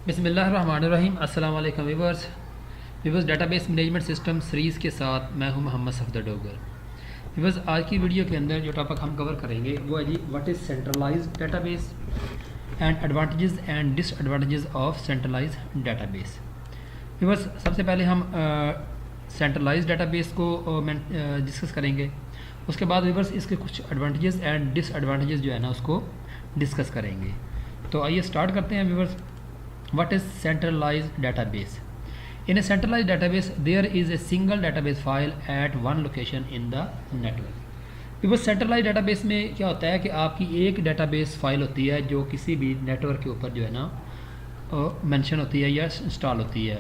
बिस्मिल्लाहिर्रहमानिर्रहीम। अस्सलाम वालेकुम viewers database management system series के साथ मैं हूं मोहम्मद सफदर डोगर। व्यूवर्स, आज की वीडियो के अंदर जो टॉपिक हम कवर करेंगे वो है जी what is centralised database and advantages and disadvantages of centralised database. Viewers, सबसे पहले हम सेंट्रलाइज्ड डेटाबेस को डिस्कस करेंगे। उसके बाद व्यूवर्स इसके कुछ एडवांटेजेस एंड डिसएडवांटेजेस जो है ना उसको डिस्कस करेंगे। तो आइए स्टार्ट करते हैं viewers. What is centralized database? In a centralized database, there is a single database file at one location in the network. because centralized database में क्या होता है कि आपकी एक database file होती है जो किसी भी network के ऊपर जो है ना mention होती है या install होती है।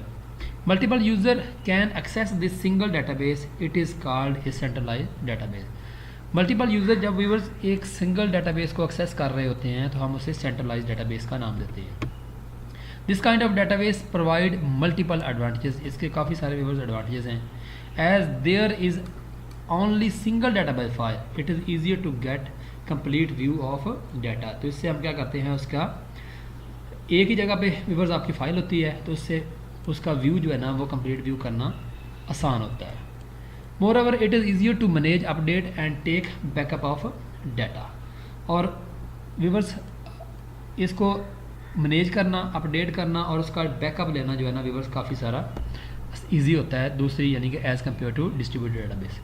Multiple user can access this single database. It is called a centralized database. Multiple user जब व्यूवर्स एक सिंगल डेटाबेस को एक्सेस कर रहे होते हैं तो हम उसे सेंट्रलाइज्ड डेटाबेस का नाम देते हैं। This kind of database provide multiple advantages. इसके काफ़ी सारे व्यूवर्स एडवांटेजेस हैं। As there is only single database file it is easier to get complete view of data. तो इससे हम क्या करते हैं, उसका एक ही जगह पे व्यूवर्स आपकी फ़ाइल होती है तो उससे उसका व्यू जो है ना वो कंप्लीट व्यू करना आसान होता है। More over it is easier to manage update and take backup of data. और व्यूवर्स इसको मैनेज करना, अपडेट करना और उसका बैकअप लेना जो है ना व्यूवर्स काफ़ी सारा इजी होता है दूसरी यानी कि as compare to distributed database.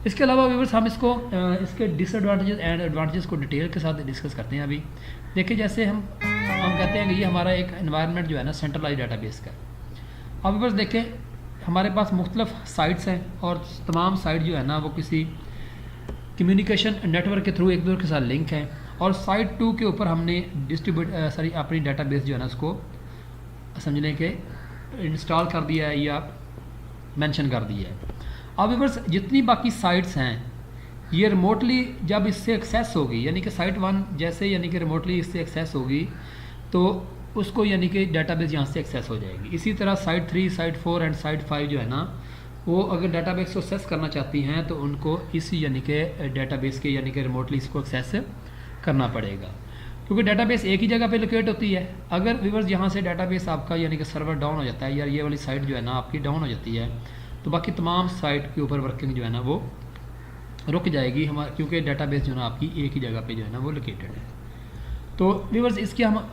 इसके अलावा व्यूवर्स हम इसको इसके डिसएडवांटेजेस एंड एडवांटेजेस को डिटेल के साथ डिस्कस करते हैं। अभी देखिए, जैसे हम कहते हैं कि ये हमारा एक एनवायरनमेंट जो है ना सेंट्रलाइज डेटाबेस का। अब व्यूवर्स देखें, हमारे पास मुख्तलिफ साइट्स हैं और तमाम साइट जो है ना वो किसी कम्युनिकेशन नेटवर्क के थ्रू एक दूसरे के साथ लिंक हैं। और साइट 2 के ऊपर हमने अपनी डेटाबेस जो है ना उसको समझ लें कि इंस्टॉल कर दिया है या मेंशन कर दिया है। अब व्यूअर्स जितनी बाकी साइट्स हैं ये रिमोटली जब इससे एक्सेस होगी, यानी कि साइट 1 जैसे यानी कि रिमोटली इससे एक्सेस होगी तो उसको यानी कि डेटाबेस यहाँ से एक्सेस हो जाएगी। इसी तरह साइट 3, साइट 4 एंड साइट 5 जो है ना वो अगर डेटाबेस को एक्सेस करना चाहती हैं तो उनको इस यानी कि डेटाबेस के यानी कि रिमोटली इसको एक्सेस करना पड़ेगा, क्योंकि डेटाबेस एक ही जगह पे लोकेट होती है। अगर व्यूवर्स यहाँ से डेटाबेस आपका यानी कि सर्वर डाउन हो जाता है या ये वाली साइट जो है ना आपकी डाउन हो जाती है तो बाकी तमाम साइट के ऊपर वर्किंग जो है ना वो रुक जाएगी हमारे, क्योंकि डेटाबेस जो है ना आपकी एक ही जगह पे जो है ना वो लोकेटेड है। तो व्यूवर्स इसके हम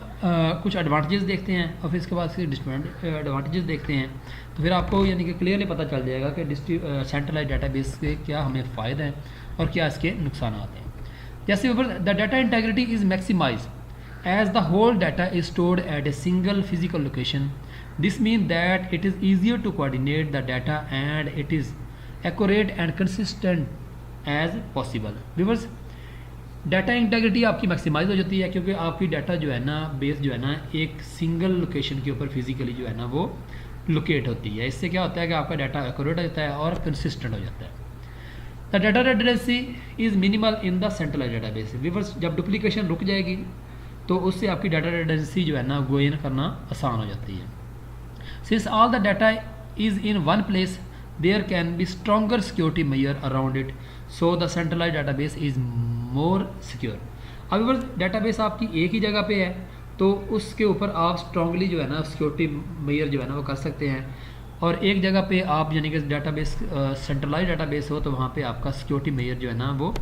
कुछ एडवांटेजेस देखते हैं और फिर इसके बाद इसके डिसएडवांटेजेस देखते हैं, तो फिर आपको यानी कि क्लियरली पता चल जाएगा कि सेंट्रलाइज्ड डेटाबेस के क्या हमें फ़ायदे हैं और क्या इसके नुकसान हैं। जैसे the data integrity is maximise as the whole data is stored at a single physical location. This mean that it is easier to coordinate the data and it is accurate and consistent as possible. Viewers data integrity आपकी maximise हो जाती है क्योंकि आपकी data जो है ना base जो है ना एक सिंगल लोकेशन के ऊपर फिजिकली जो है ना वो लोकेट होती है। इससे क्या होता है कि आपका डाटा एक्यूरेट हो जाता है और कंसिस्टेंट हो जाता है। The data redundancy is minimal in the centralised database. Viewers जब डुप्लीकेशन रुक जाएगी तो उससे आपकी डाटा रेडंडेंसी जो है ना गो इन करना आसान हो जाती है। Since all the data is in one place there can be stronger security measure around it, so the centralised database is more secure. अब व्यूअर्स डेटाबेस आपकी एक ही जगह पे है तो उसके ऊपर आप स्ट्रांगली जो है ना सिक्योरिटी मेजर जो है ना वो कर सकते हैं। और एक जगह पे आप यानी कि डेटाबेस सेंट्रलाइज्ड डेटाबेस हो तो वहाँ पे आपका सिक्योरिटी मेजर जो है ना वो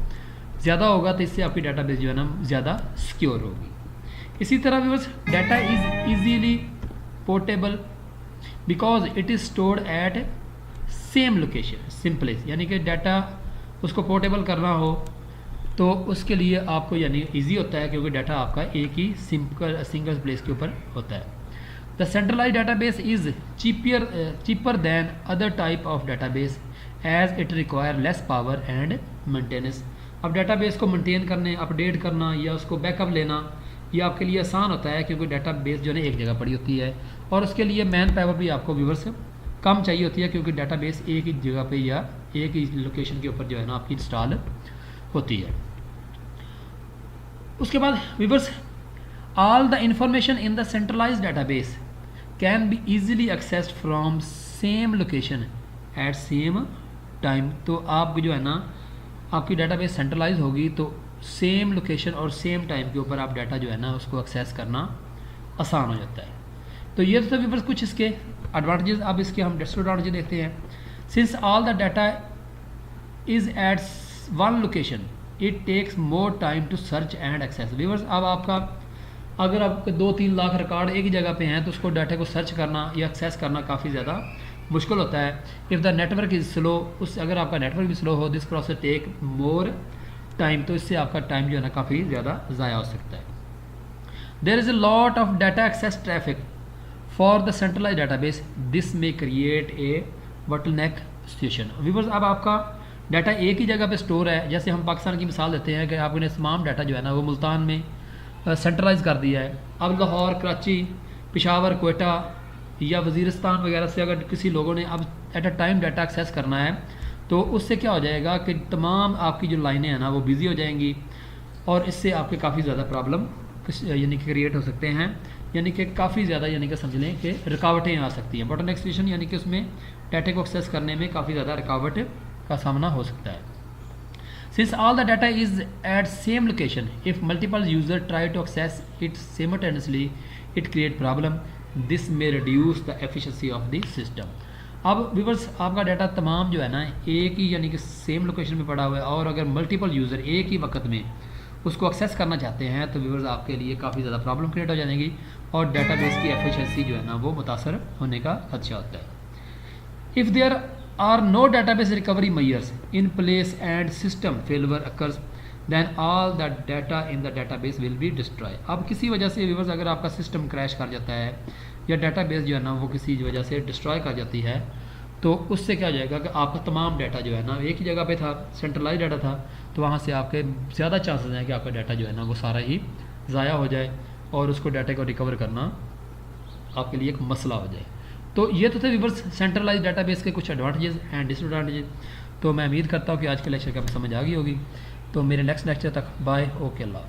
ज़्यादा होगा, तो इससे आपकी डेटाबेस जो है ना ज़्यादा सिक्योर होगी। इसी तरह viewers data is easily portable because it is stored at same location simplest. यानी कि डाटा उसको पोर्टेबल करना हो तो उसके लिए आपको यानी ईजी होता है क्योंकि डाटा आपका एक ही सिंगल प्लेस के ऊपर होता है। The centralized database is cheaper than other type of database as it require less power and maintenance. अब डेटाबेस को मेंटेन करने, अपडेट करना या उसको बैकअप लेना ये आपके लिए आसान होता है क्योंकि डेटाबेस जो है एक जगह पड़ी होती है और उसके लिए मैन पावर भी आपको व्यूवर्स कम चाहिए होती है क्योंकि डेटाबेस एक ही जगह पे या एक ही लोकेशन के ऊपर जो है ना आपकी इंस्टॉल होती है। उसके बाद viewers all the information in the centralized database can be easily accessed from same location at same time। तो आप जो है ना आपकी डेटाबेस सेंट्रलाइज होगी तो सेम लोकेशन और सेम टाइम के ऊपर आप डाटा जो है ना उसको एक्सेस करना आसान हो जाता है। तो ये तो व्यूअर्स कुछ इसके एडवांटेजेस। अब इसके हम डिसएडवांटेज देखते हैं। Since all the data is at one location it takes more time to search and access. Viewers अब आपका अगर आपके 2-3 लाख रिकॉर्ड एक ही जगह पे हैं तो उसको डाटा को सर्च करना या एक्सेस करना काफ़ी ज़्यादा मुश्किल होता है। If the network is slow, उस अगर आपका नेटवर्क भी स्लो हो, this process take more time, तो इससे आपका टाइम जो है ना काफ़ी ज़्यादा ज़ाया हो सकता है। There is a lot of data access traffic for the centralise database, this may create a bottleneck situation. Viewers अब आपका डाटा एक ही जगह पे स्टोर है, जैसे हम पाकिस्तान की मिसाल देते हैं कि आपने तमाम डाटा जो है ना वो मुल्तान में सेंट्रलाइज कर दिया है। अब लाहौर, कराची, पेशावर, कोयटा या वज़ीरिस्तान वगैरह से अगर किसी लोगों ने अब at a time data access करना है तो उससे क्या हो जाएगा कि तमाम आपकी जो लाइनें हैं ना वो बिज़ी हो जाएंगी और इससे आपके काफ़ी ज़्यादा प्रॉब्लम यानी कि क्रिएट हो सकते हैं, यानी कि काफ़ी ज़्यादा यानी कि समझ लें कि रुकावटें आ सकती हैं। बॉटलनेक सिचुएशन यानी कि उसमें डाटा को एक्सेस करने में काफ़ी ज़्यादा रुकावट का सामना हो सकता है। Since all the data is at same location, if multiple users try to access it simultaneously, it create problem. This may reduce the efficiency of the system. अब व्यूअर्स आपका डाटा तमाम जो है ना एक ही यानी कि सेम लोकेशन में पड़ा हुआ है और अगर मल्टीपल यूज़र एक ही वक्त में उसको एक्सेस करना चाहते हैं तो व्यूअर्स आपके लिए काफ़ी ज़्यादा प्रॉब्लम क्रिएट हो जाएगी और डाटाबेस की एफिशिएंसी जो है ना वो मुतासर होने का खदशा होता है। If there are no database recovery measures in place and system failure occurs, then all the data in the database will be destroyed. अब किसी वजह से व्यूअर्स अगर आपका सिस्टम क्रैश कर जाता है या डाटाबेस जो है ना वो किसी वजह से डिस्ट्रॉय कर जाती है तो उससे क्या हो जाएगा कि आपका तमाम डाटा जो है ना एक ही जगह पे था, सेंट्रलाइज डाटा था, तो वहाँ से आपके ज़्यादा चांसेस हैं कि आपका डाटा जो है ना वो सारा ही ज़ाया हो जाए और उसको डाटा को रिकवर करना आपके लिए एक मसला हो जाए। तो ये तो थे व्यूअर्स सेंट्रलाइज डाटाबेस के कुछ एडवांटेजेस एंड डिसएडवांटेजेस। तो मैं उम्मीद करता हूँ कि आज के लेक्चर की आपको समझ आ गई होगी। तो मेरे नेक्स्ट लेक्चर तक बाय, ओके, अल्लाह।